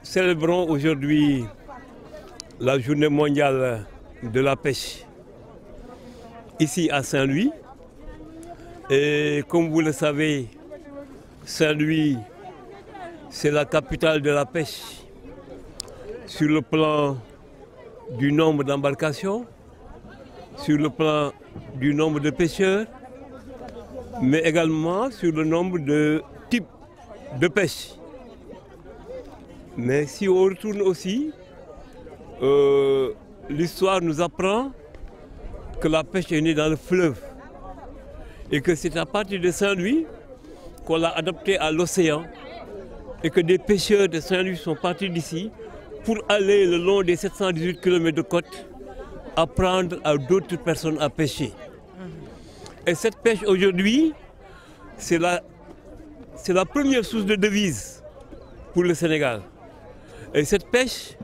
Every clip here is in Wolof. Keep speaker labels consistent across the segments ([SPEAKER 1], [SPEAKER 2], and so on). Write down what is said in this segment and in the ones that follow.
[SPEAKER 1] célébrons aujourd'hui la journée mondiale de la pêche ici à Saint-Louis. Et comme vous le savez, Saint-Louis, c'est la capitale de la pêche sur le plan du nombre d'embarcations, sur le plan du nombre de pêcheurs, mais également sur le nombre de types de pêche. Mais si on retourne aussi, l'histoire nous apprend que la pêche est née dans le fleuve et que c'est à partir de Saint-Louis qu'on l'a adapté à l'océan et que des pêcheurs de Saint-Louis sont partis d'ici pour aller le long des 718 km de côte apprendre à d'autres personnes à pêcher. Et cette pêche aujourd'hui, c'est la première source de devises pour le Sénégal. Et cette pêche,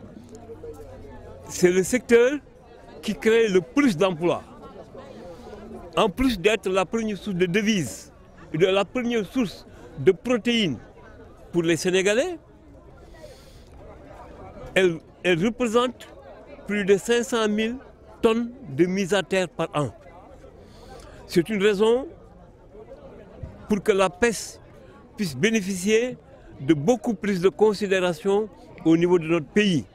[SPEAKER 1] c'est le secteur qui crée le plus d'emplois. En plus d'être la première source de devises, la première source de protéines pour les Sénégalais, elle représente plus de 500 000 tonnes de mise à terre par an. C'est une raison pour que la pêche puisse bénéficier de beaucoup plus de considération au niveau de notre pays.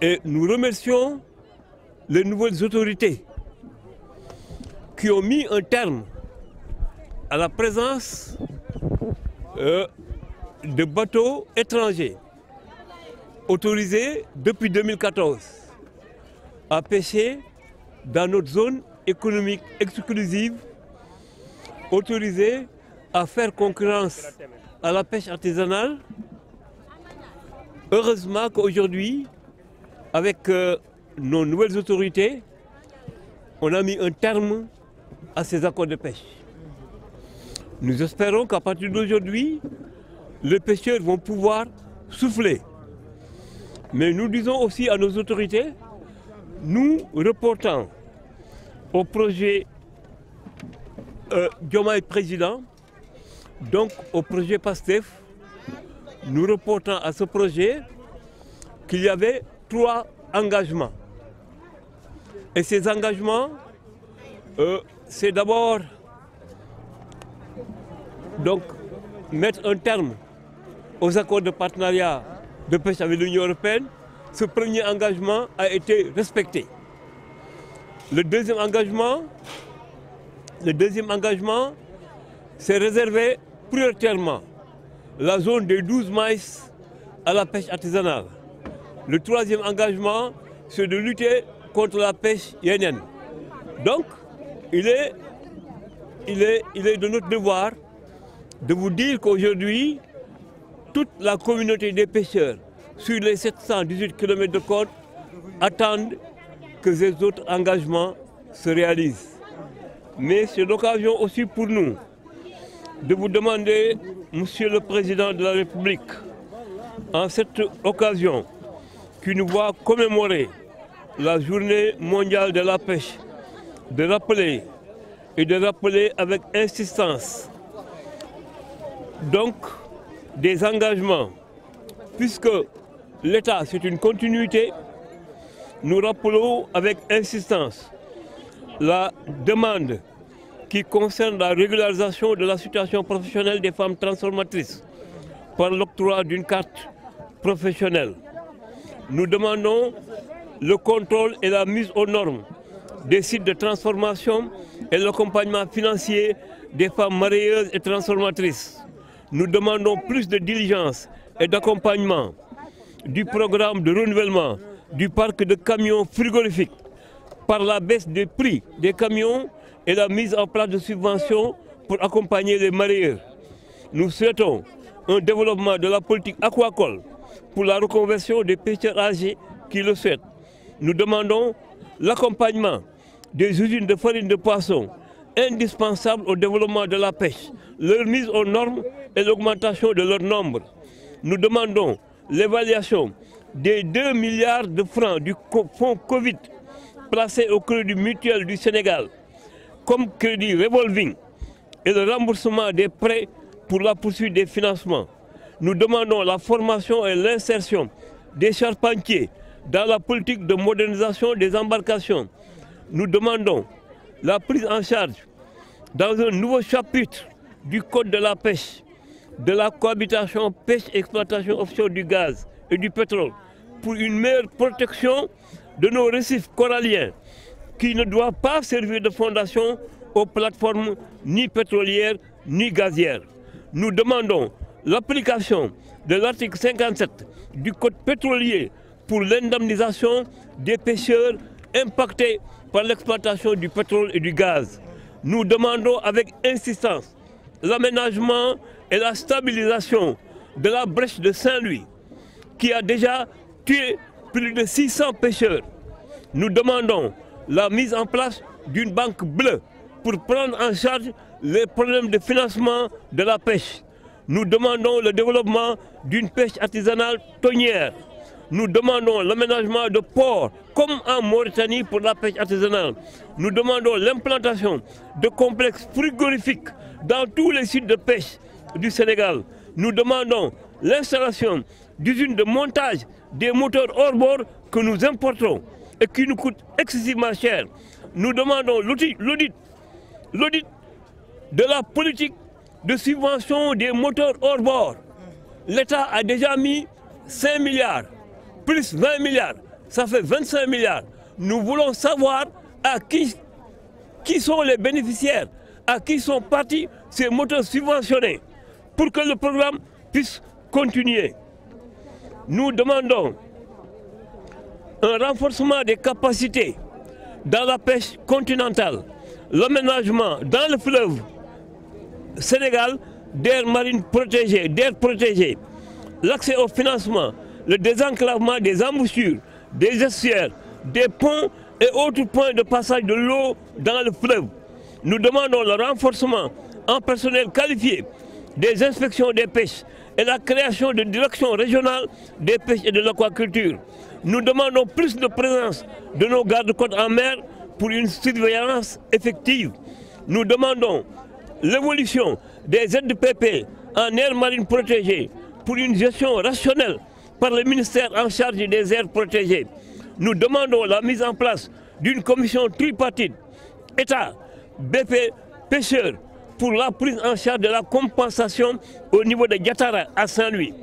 [SPEAKER 1] Et nous remercions les nouvelles autorités qui ont mis un terme à la présence de bateaux étrangers autorisés depuis 2014 à pêcher dans notre zone économique exclusive, autorisés à faire concurrence à la pêche artisanale. Heureusement qu'aujourd'hui, avec nos nouvelles autorités, on a mis un terme à ces accords de pêche. Nous espérons qu'à partir d'aujourd'hui, les pêcheurs vont pouvoir souffler. Mais nous disons aussi à nos autorités, nous reportons au projet Diomaye Président, donc au projet PASTEF, nous reportons à ce projet qu'il y avait 3 engagements. Et ces engagements, c'est d'abord donc mettre un terme aux accords de partenariat de pêche avec l'Union européenne. Ce premier engagement a été respecté. Le deuxième engagement, c'est réserver prioritairement la zone des 12 maïs à la pêche artisanale. Le troisième engagement, c'est de lutter contre la pêche hyénienne. Donc, il est de notre devoir de vous dire qu'aujourd'hui, toute la communauté des pêcheurs sur les 718 km de côte attendent que ces autres engagements se réalisent. Mais c'est l'occasion aussi pour nous de vous demander, Monsieur le Président de la République, en cette occasion qui nous voit commémorer la journée mondiale de la pêche, de rappeler avec insistance donc des engagements, puisque l'État c'est une continuité. Nous rappelons avec insistance la demande qui concerne la régularisation de la situation professionnelle des femmes transformatrices par l'octroi d'une carte professionnelle. Nous demandons le contrôle et la mise aux normes des sites de transformation et l'accompagnement financier des femmes marieuses et transformatrices. Nous demandons plus de diligence et d'accompagnement du programme de renouvellement du parc de camions frigorifiques par la baisse des prix des camions et la mise en place de subventions pour accompagner les marieurs. Nous souhaitons un développement de la politique aquacole pour la reconversion des pêcheurs âgés qui le souhaitent. Nous demandons l'accompagnement des usines de farine de poisson indispensables au développement de la pêche, leur mise aux normes et l'augmentation de leur nombre. Nous demandons l'évaluation des 2 milliards de francs du fonds Covid placés au crédit mutuel du Sénégal comme crédit revolving et le remboursement des prêts pour la poursuite des financements. Nous demandons la formation et l'insertion des charpentiers dans la politique de modernisation des embarcations. Nous demandons la prise en charge dans un nouveau chapitre du Code de la pêche, de la cohabitation pêche-exploitation offshore du gaz et du pétrole pour une meilleure protection de nos récifs coralliens qui ne doivent pas servir de fondation aux plateformes ni pétrolières ni gazières. Nous demandons l'application de l'article 57 du Code pétrolier pour l'indemnisation des pêcheurs impactés par l'exploitation du pétrole et du gaz. Nous demandons avec insistance l'aménagement et la stabilisation de la brèche de Saint-Louis qui a déjà tué plus de 600 pêcheurs. Nous demandons la mise en place d'une banque bleue pour prendre en charge les problèmes de financement de la pêche. Nous demandons le développement d'une pêche artisanale tonnière. Nous demandons l'aménagement de ports comme en Mauritanie pour la pêche artisanale. Nous demandons l'implantation de complexes frigorifiques dans tous les sites de pêche du Sénégal. Nous demandons l'installation d'usines de montage des moteurs hors bord que nous importons et qui nous coûtent excessivement cher. Nous demandons l'audit de la politique de subvention des moteurs hors bord. L'État a déjà mis 5 milliards, plus 20 milliards, ça fait 25 milliards. Nous voulons savoir à qui sont les bénéficiaires, à qui sont partis ces moteurs subventionnés pour que le programme puisse continuer. Nous demandons un renforcement des capacités dans la pêche continentale, l'aménagement dans le fleuve Sénégal d'aires marines protégées, l'accès au financement, le désenclavement des embouchures, des estuaires, des ponts et autres points de passage de l'eau dans le fleuve. Nous demandons le renforcement en personnel qualifié des inspections des pêches et la création de directions régionales des pêches et de l'aquaculture. Nous demandons plus de présence de nos gardes-côtes en mer pour une surveillance effective. Nous demandons l'évolution des ZPP en aires marines protégées pour une gestion rationnelle par le ministère en charge des aires protégées. Nous demandons la mise en place d'une commission tripartite, État, BP, pêcheurs, pour la prise en charge de la compensation au niveau de Diatara à Saint-Louis.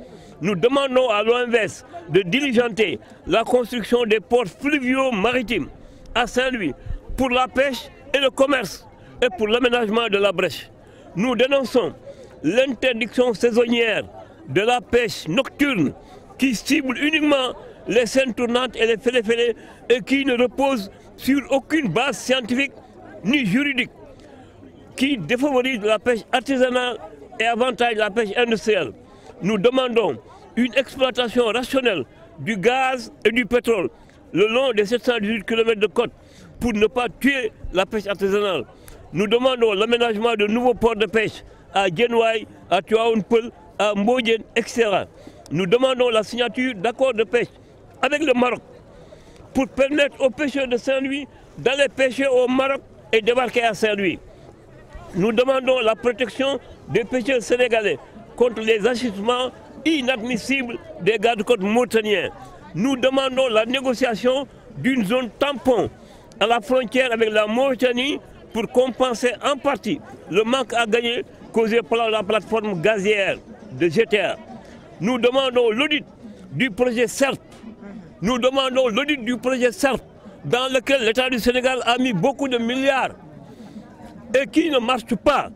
[SPEAKER 1] Nous demandons à l'OMVS de diligenter la construction des ports fluviaux maritimes à Saint-Louis pour la pêche et le commerce et pour l'aménagement de la brèche. Nous dénonçons l'interdiction saisonnière de la pêche nocturne qui cible uniquement les scènes tournantes et les félés et qui ne repose sur aucune base scientifique ni juridique, qui défavorise la pêche artisanale et avantage la pêche industrielle. Nous demandons une exploitation rationnelle du gaz et du pétrole le long des 718 km de côte pour ne pas tuer la pêche artisanale. Nous demandons l'aménagement de nouveaux ports de pêche à Guénoaï, à Tuaounpeul, à Mbodjen, etc. Nous demandons la signature d'accords de pêche avec le Maroc pour permettre aux pêcheurs de Saint-Louis d'aller pêcher au Maroc et débarquer à Saint-Louis. Nous demandons la protection des pêcheurs sénégalais contre les agissements inadmissibles des gardes-côtes mauritaniens. Nous demandons la négociation d'une zone tampon à la frontière avec la Mauritanie pour compenser en partie le manque à gagner causé par la plateforme gazière de GTA. Nous demandons l'audit du projet CERP. Nous demandons l'audit du projet CERP dans lequel l'État du Sénégal a mis beaucoup de milliards et qui ne marche pas.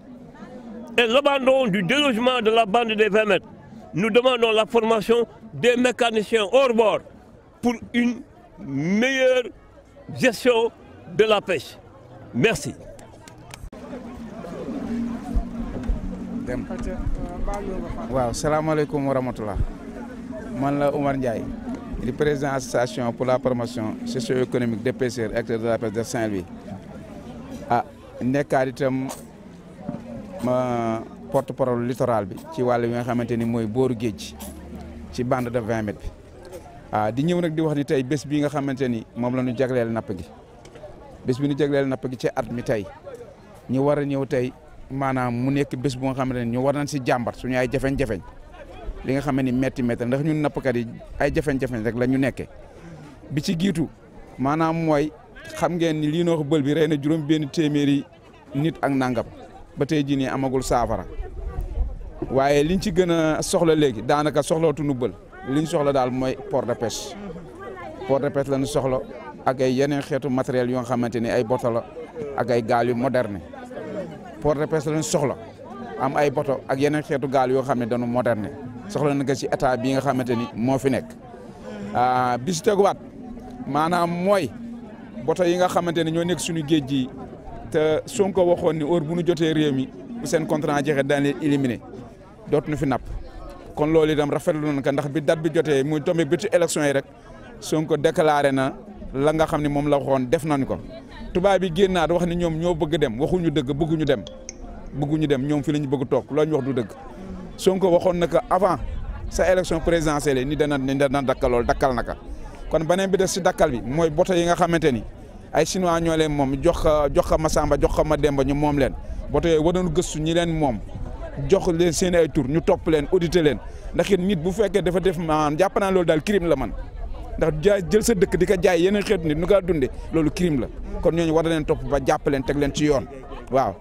[SPEAKER 1] Et l'abandon du délogement de la bande des 20 mètres. Nous demandons la formation des mécaniciens hors bord pour une meilleure gestion de la pêche. Merci.
[SPEAKER 2] waaw salaamaaleykum wa rahmatulah man la Oumar Ndiaye di président association pour la promotion socio-économique des pêcheurs et acteurs de la pêche de Saint-Louis nekkaat itam ma porte-parole littoral bi ci wàll bi nga xamante ni mooy booru géej ci bande de 20 mètres bi di ñëw nag di wax ni tey bés bi nga xamante ni moom la ñu jagleel napp gi bés bi ñu jagleel napp gi ci at mi tey ñu war a ñëw tey maanaam mu nekk bés bu nga xamante ne ñu war nañ si jàmbat suñu ay jafeñ-jafeñ li nga xam ne ni métti ndax ñun nappkat yi ay jafe-jafe rek la ñu nekkee bi ci giitu maanaam mooy xam ngeen ni lii noo ko bël bi rey na juróom benn téeméeri nit ak nangam ba tey jii nii amagul saafara waaye liñ ci gën a soxla léegi daanaka soxlootuñu bël liñ soxla daal mooy port de pêche la ñu soxla ak ay yeneen xeetu matériel yoo xamante ni ay bateau la ak ay gaal yu moderne port de pêche la ñu soxla am ay bateau ak yeneen xeetu gaal yoo xam ne dañu moderne soxla na nga ci état bi nga xamante ni moo fi nekk bi si teguwaat maanaam mooy bateau yi nga xamante ne ñoo nekk suñu géej gi te Sonko waxoon ni heure bu ñu jotee réew mi bu seen contrat jeexee daan leen éliminer dootuñu fi napp kon loolu itam rafetlu nañ ko ndax bi date bi jotee muy tombé bitu élection yi rek Sonko déclaré na la nga xam ne moom la waxoon def nañ ko tubaab bi génnaat wax ni ñoom ñoo bëgg dem waxuñu dëgg bëgguñu dem ñoom fi la ñu bëgg toog loo ñu wax du dëgg Sonko waxoon na ko avant sa élection présidentielle ni dana dakkal loolu dakkal na ko kon beneen bi des si dakkal bi mooy bateau yi nga xamante ni ay chinois ñoo leen moom jox ko Masamba jox ko Mademba ñu moom leen bateau yooyu war nañu gëstu ñi leen moom jox leen seen ay tur ñu topp leen auditer leen ndax it nit bu fekkee dafa def maanaam jàpp naa loolu daal crime la man ndax jël sa dëkk di ko jaay yeneen xeetu nit nu kaa dundee loolu crime la kon ñooñu war na leen topp ba jàpp leen teg leen ci yoon waaw.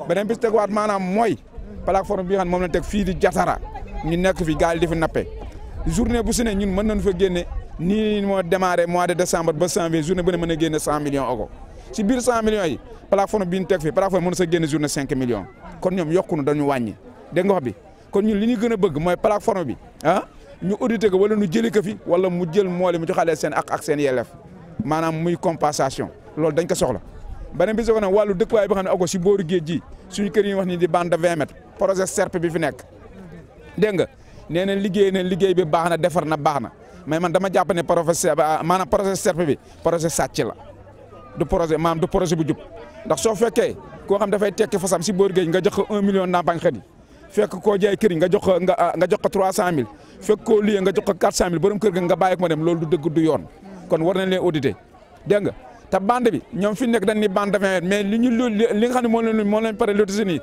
[SPEAKER 2] beneen bis tegwaat maanaam mooy plateforme bi nga xam ne moom lañ teg fii di Jatara ñu nekk fi gaal di fi nappe journée bu si ne ñun mën nañu fa génne nii moo démarré mois de décembre ba janvier journée bu ne mën a génne 100 millions euros si biir 100 millions yi plateforme bi ñu teg fii plateforme mën na sa génne journée 5 millions kon ñoom yokku na dañu wàññi dégg nga wax bi kon ñun li ñu gën a bëgg mooy plateforme bi ñu audité ko wala ñu jëli ko fi wala mu jël moole mu joxalee seen ak seen yelleef maanaam muy compensation loolu dañ ko soxla beneen bi soo ko ne wàllu dëkkuwaay bi xam ne ako si booru géej gi suñu kër yi wax ni di bande de 20 mètres projet SERP bi fi nekk dégg nga nee na liggéey bi baax na defar na baax na mais man dama jàpp ne projet SERP bi projet sàcc la du projet bu jub ndax soo fekkee koo xam dafay tekki fasam si booru géej nga jox ko 1 million ndàmpaay xëy fekk koo jaay kër yi nga jox ko 300000 fekk koo liyee nga jox ko 400000 borom kër ga nga bàyyi ko ma dem loolu du dëgg du yoon kon war nañ leen auditer dégg nga te bande bi ñoom fi nekk dañ ni bande de 20 mais li nga xam ne moo leen pare lotissé nii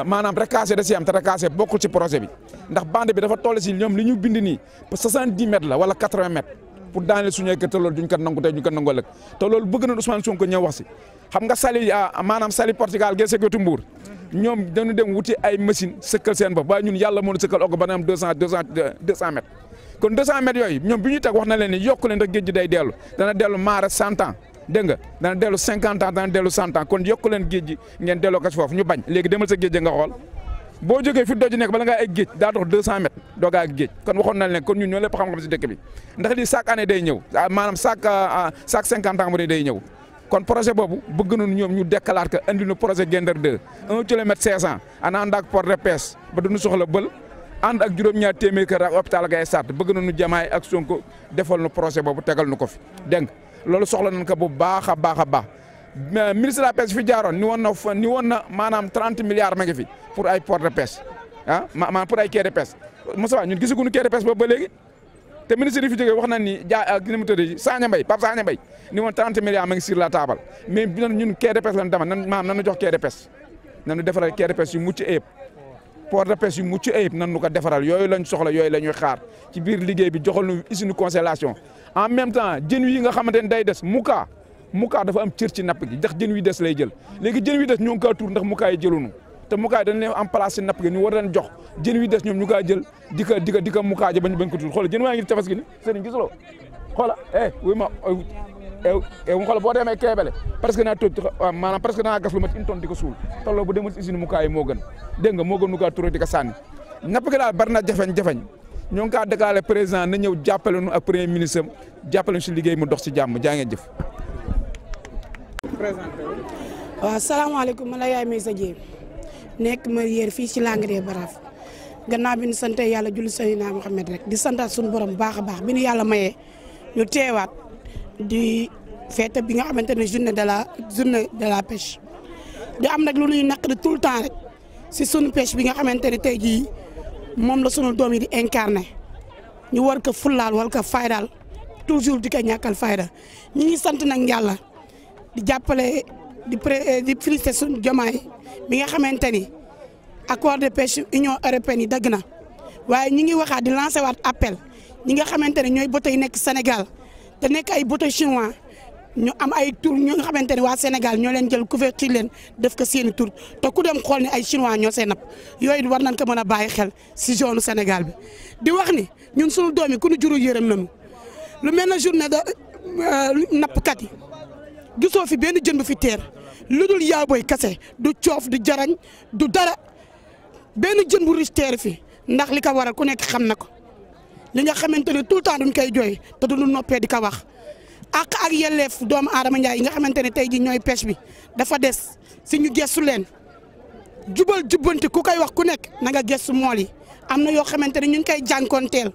[SPEAKER 2] maanaam recasé da si am te recasé bokkul ci projet bi ndax bande bi dafa toll si ñoom li ñu bind nii 70 mètres la wala 80 mètres pour daaneel suñu kër te loolu duñ ko nangu tey duñ ko nangu ëllëg te loolu bëgg na Ousmane Sonko ñëw wax si xam nga Saly Portugal gee segeetu Mbour ñoom dañu dem wuti ay machine sëkkal seen bopp waaye ñun yàlla moo ñu sëkkal ogo ba na am 200 mètres kon 200 mètres yooyu ñoom bi ñuy teg wax na leen ni yokku leen rek géej gi day dellu dana dellu maara 100 ans dégg nga dana dellu 50 ans dana dellu 100 ans kon yokku leen géej gi ngeen delloo ko ci foofu ñu bañ léegi demal sa géej nga xool boo jógee fi doj nekk bala ngaa egg géej daa dox 200 mètres doogaa ak géej kon waxoon na leen kon ñun ñoo lépp xam-xam si dëkk bi ndax lii chaque année day ñëw maanaam chaque 50 ans bu ne day ñëw kon projet boobu bëgg nañu ñoom ñu déclarer que andi na projet Guender 2 1 kilomètre 500 ana ànd ak port de pêche ba duñu soxla bël ànd ak juróom-ñaar téeméer kër ak hôpital ak ay sart bëgg nañu jamaay ak Sonko defal nu projet boobu tegal nu ko fi dégg nga loolu soxla nañ ko bu baax a baax a baax ministre de la pêche fi jaaroon ni woon na maanaam 30 milliards ma ngi fi pour ay port de pêche maanaam pour ay quai de pêche Moussa ñun gisaguñu quai de pêche boobu ba léegi te ministre yi fi jógee wax nañ ni ni mu tëddee Pape Sagna Mbaye ni woon 30 milliards ma ngi sur la table mais bi ñun quai de pêche lañ demal nan jox quai de pêche nan ñu defaral quai de pêche yu mucc ayib port de pêche yu mucc ayib nan ñu ko defaral yooyu lañ soxla yooyu la ñuy xaar ci biir liggéey bi joxal nu usine constellation en même temps jën yi nga xamante ne day des mukaa dafa am cër ci napp gi ndax jën wi des lay jël léegi jën wi des ñoo ngi kaa tuur ndax mukaa yi jëlunu te mukaa yi dañ leen am place ci napp gi ñu war leen jox jën wi des ñoom ñu kaa jël di ko mukaa ji bañ ko tuur xoolal jën waa ngi tefes gi ni sëriñ gisuloo xoola wuy ma mu xoola boo demee keebele parce que naa toj maanaam parce que danaa gas lu mat une tonne di ko suul te loolu bu demul si usine mukaa yi moo gën dégg nga moo gën nu kaa tuur di ko sànni napp gi daal bari na jafeñ ñoo ngi kaa déclaré président na ñëw jàppale nu ak premier ministre am jàppale nu si liggéey mu dox ci jàmm jaa ngeen jëf.
[SPEAKER 3] waaw salaamaaleykum ma la yaay may sa jéem nekk ma yéer fii ci Langue des Baraf gannaaw bi ñu sant yàlla julli Seydina Muhammad rek di santaat suñu borom baax a baax bi ñu yàlla mayee ñu teewaat di fête bi nga xamante ne journée de la pêche di am nag lu ñuy naqari tout le temps rek si sunu pêche bi nga xamante ne tey jii moom la sunu doom yi di incarné ñu war ko fullaal war ko faydaal toujours di ko ñàkkal fayda ñi ngi sant nag yàlla di jàppale di félicité suñu Diomaye mi nga xamante ni accord de pêche Union européenne yi dagg na waaye ñi ngi waxaat di lancer waat appel ñi nga xamante ne ñooy bateau yi nekk Sénégal te nekk ay bateau chinois ñu am ay tur ñoo nga xamante ne waa Sénégal ñoo leen jël couverture leen def ko seeni tur te ku dem xool ne ay chinois ñoo see napp yooyu war nañ ko mën a bàyyi xel si zone Sénégal bi. di wax ni ñun sunu doom yi ku ñu juru yërëm nañu lu mel ne journée de nappkat yi gisoo fi benn jën bu fi teer lu dul yaaboy kase du coof du jarañ du dara benn jën bu riche teer fi ndax li ko waral ku nekk xam na ko li nga xamante ne tout le temps duñ koy jooy te duñu noppee di ko wax. ak yelleef doomu aadama Njaay yi nga xamante ne tey jii ñooy pêche bi dafa des si ñu gëstu leen jubal jubbanti ku koy wax ku nekk na nga gëstu mool yi am na yoo xamante ne ñu ngi koy jànkoonteel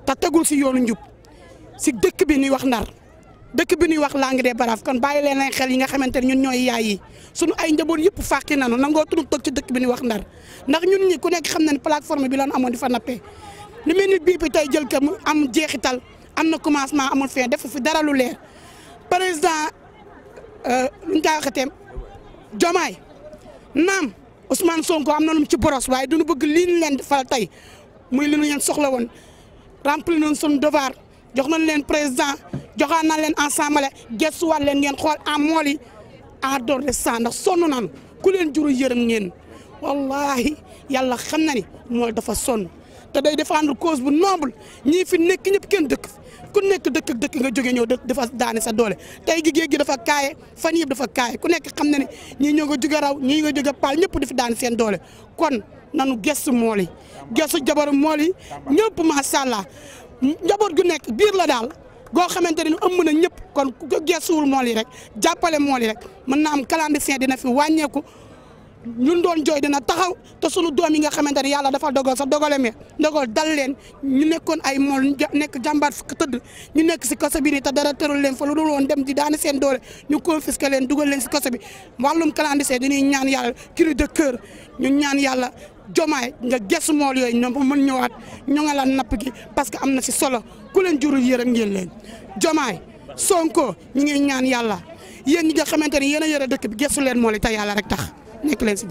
[SPEAKER 3] te tegul si yoonu njub si dëkk bi ñuy wax Ndar dëkk bi ñuy wax Langue des Baraf kon bàyyi leen xel yi nga xamante ne ñun ñooy yaay yi sunu ay njaboot yëpp fàqi nanu nangoo tudd toog ci dëkk bi ñuy wax Ndar ndax ñun ñi ku nekk xam na ne plateforme bi lan amoon di fa nappee li mel ni bii bi tey jël ko mu am jeexital. am na commencement amul fin def fi dara lu leer président lu ñu koy waxatee Diomaye naam Ousmane Sonko am na lu mu ci boros waaye duñu bëgg lii ñu leen defal tey muy li ñu leen soxla woon remplir nañ suñu devoir jox nañ leen président joxaan nañ leen ensemble gëstuwaat leen ngeen xool en mool yi en dehors de ça ndax sonn nañu ku leen juru yërëm ngeen wallahi yàlla xam na ni mool dafa sonn te day défendre cause bu noble ñii fi nekk ñëpp kenn dëkk ku nekk dëkk nga jógee ñëw dafa daane sa doole tey gi géej gi dafa kaaye fan yëpp dafa kaaye ku nekk xam na ne ñii ñoo nga jóge raw ñii nga jóge paal ñëpp di fi daane seen doole kon nanu gëstu mool yi gëstu jabaru mool yi ñëpp macha allah njaboot gu nekk biir la daal goo xamante ne ëmb na ñëpp kon ku ko gëstuwul mool yi rek jàppale mool yi rek mën na am clandestin dina fi wàññeeku ñun doon jooy dina taxaw te sunu doom yi nga xamante ne yàlla dafa dogal sa dogale me dogal dal leen ñu nekkoon ay mool nekk jàmbaar fukk tëdd ñu nekk si kaso bi nii te dara tërul leen fa lu dul woon dem di daani seen doole ñu confisqué leen dugal leen si kaso bi wàllum clandestin dañuy ñaan yàlla cri de cœur ñu ñaan yàlla Diomaye nga gëstu mool yooyu ñoom mën ñëwaat ñoo nga la napp gi parce que am na si solo ku leen jurul yërëm ngeen leen Diomaye Sonko ñu ngi ñaan yàlla yéen ñi nga xamante ne yéen a yore dëkk bi gëstu leen mool yi te yàlla rek tax nekk leen si